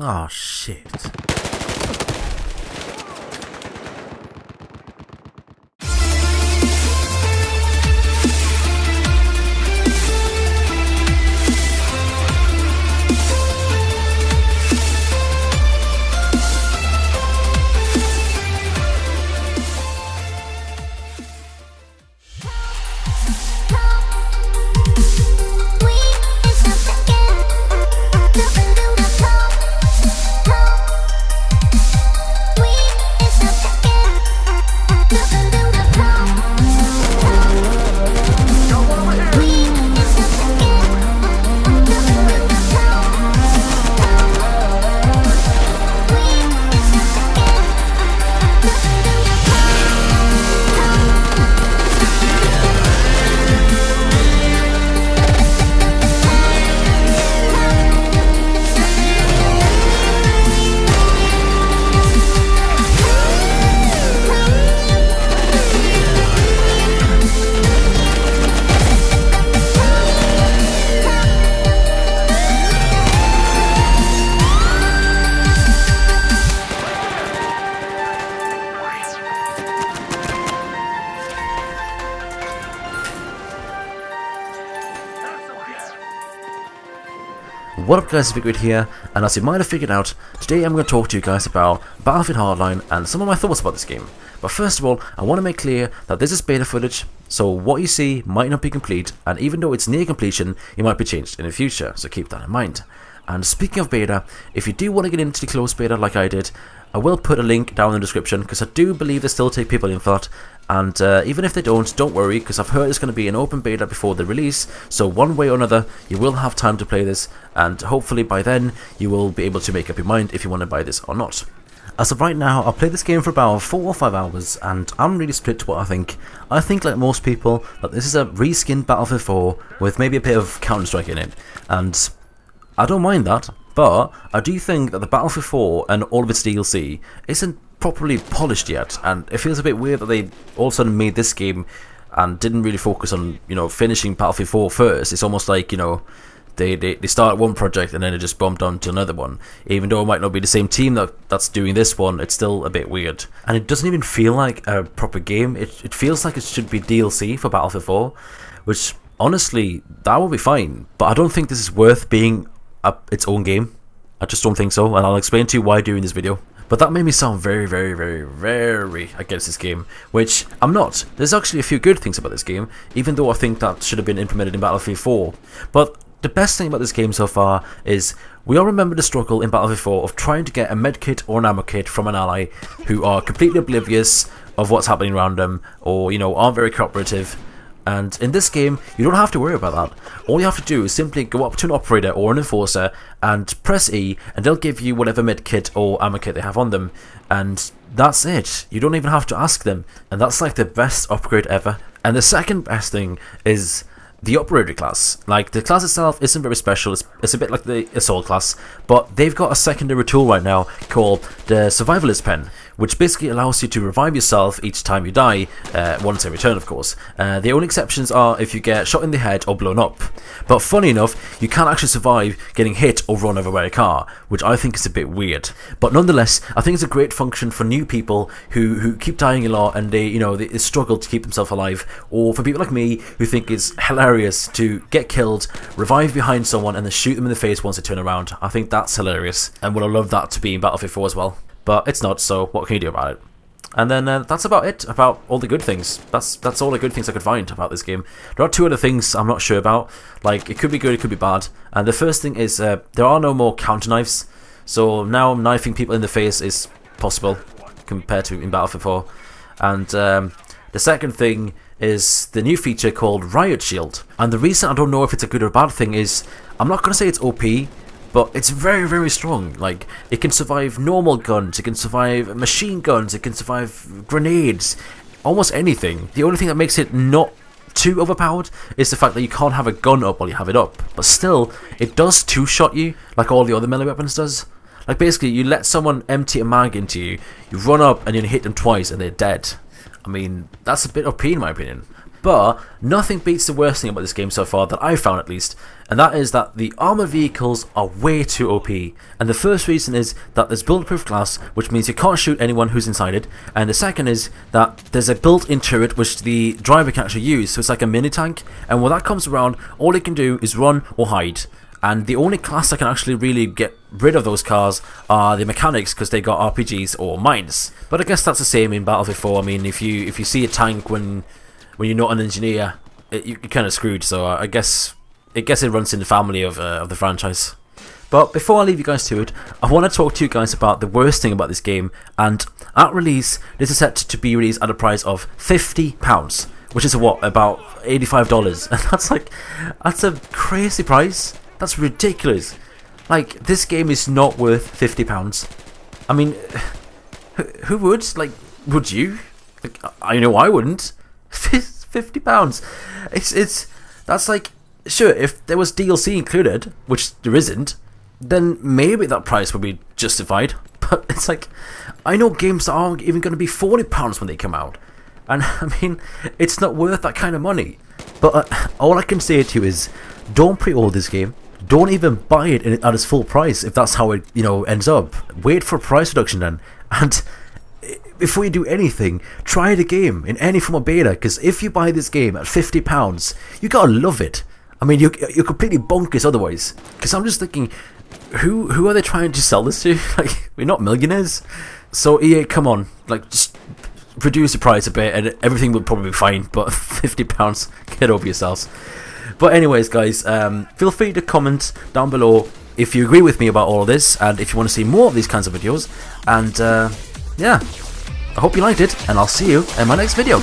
Oh shit. What up guys, it's Vicarate here, and as you might have figured out, today I'm going to talk to you guys about Battlefield Hardline and some of my thoughts about this game. But first of all, I want to make clear that this is beta footage, so what you see might not be complete, and even though it's near completion, it might be changed in the future, so keep that in mind. And speaking of beta, if you do want to get into the closed beta like I did, I will put a link down in the description, because I do believe they still take people in for that. And even if they don't worry, because I've heard it's going to be an open beta before the release, so one way or another, you will have time to play this, and hopefully by then, you will be able to make up your mind if you want to buy this or not. As of right now, I've played this game for about 4 or 5 hours, and I'm really split to what I think. I think, like most people, that this is a reskinned Battlefield 4 with maybe a bit of Counter-Strike in it, and I don't mind that, but I do think that the Battlefield 4 and all of its DLC isn't properly polished yet, and it feels a bit weird that they all of a sudden made this game and didn't really focus on, finishing Battlefield 4 first. It's almost like, they start one project and then it just bumped on to another one. Even though it might not be the same team that's doing this one, it's still a bit weird. And it doesn't even feel like a proper game. It feels like it should be DLC for Battlefield 4, which honestly, that would be fine, but I don't think this is worth being its own game. I just don't think so, and I'll explain to you why during this video. But that made me sound very, very, very, very against this game, which I'm not. There's actually a few good things about this game, even though I think that should have been implemented in Battlefield 4. But the best thing about this game so far is we all remember the struggle in Battlefield 4 of trying to get a medkit or an ammo kit from an ally who are completely oblivious of what's happening around them, or aren't very cooperative. And in this game, you don't have to worry about that. All you have to do is simply go up to an operator or an enforcer and press E, and they'll give you whatever medkit or ammo kit they have on them. And that's it. You don't even have to ask them. And that's like the best upgrade ever. And the second best thing is the operator class. Like, the class itself isn't very special. It's a bit like the assault class, but they've got a secondary tool right now called the survivalist pen, which basically allows you to revive yourself each time you die, once every turn of course. The only exceptions are if you get shot in the head or blown up. But funny enough, you can actually survive getting hit or run over by a car, which I think is a bit weird. But nonetheless, I think it's a great function for new people who keep dying a lot and they struggle to keep themselves alive, or for people like me who think it's hilarious to get killed, revive behind someone and then shoot them in the face once they turn around. I think that's hilarious, and would have loved that to be in Battlefield 4 as well. But it's not, so what can you do about it? And then that's about it, about all the good things. That's all the good things I could find about this game. There are 2 other things I'm not sure about. Like, it could be good, it could be bad. And the first thing is there are no more counter knives. So now knifing people in the face is possible compared to in Battlefield 4. And the second thing is the new feature called Riot Shield. And the reason I don't know if it's a good or bad thing is, I'm not going to say it's OP, but it's very, very strong. Like, it can survive normal guns, it can survive machine guns, it can survive grenades, almost anything. The only thing that makes it not too overpowered is the fact that you can't have a gun up while you have it up. But still, it does two-shot you, like all the other melee weapons does. Like, basically, you let someone empty a mag into you, you run up and you hit them twice and they're dead. I mean, that's a bit OP in my opinion. But nothing beats the worst thing about this game so far, that I found at least, and that is that the armoured vehicles are way too OP. And the first reason is that there's bulletproof glass, which means you can't shoot anyone who's inside it, and the second is that there's a built-in turret which the driver can actually use, so it's like a mini tank, and when that comes around, all it can do is run or hide. And the only class that can actually really get rid of those cars are the mechanics, because they got RPGs or mines. But I guess that's the same in Battlefield 4. I mean, if you see a tank when you're not an engineer, you're kind of screwed. So I guess it runs in the family of the franchise. But before I leave you guys to it, I want to talk to you guys about the worst thing about this game. And at release, this is set to be released at a price of £50, which is what, about $85. And that's a crazy price. That's ridiculous. Like, this game is not worth £50. I mean, who would? Like, would you? Like, I know I wouldn't. £50. That's like, sure, if there was DLC included, which there isn't, then maybe that price would be justified. But it's like, I know games that aren't even going to be £40 when they come out. And I mean, it's not worth that kind of money. But all I can say to you is, don't pre-order this game. Don't even buy it at its full price if that's how it, ends up. Wait for a price reduction then. And before you do anything, try the game in any form of beta, because if you buy this game at £50, you gotta love it. I mean, you're completely bonkers otherwise. Because I'm just thinking, who are they trying to sell this to? Like, we're not millionaires. So EA, come on, like, just reduce the price a bit and everything will probably be fine. But £50, get over yourselves. But anyways, guys, feel free to comment down below if you agree with me about all of this, and if you want to see more of these kinds of videos. And yeah, I hope you liked it, and I'll see you in my next video.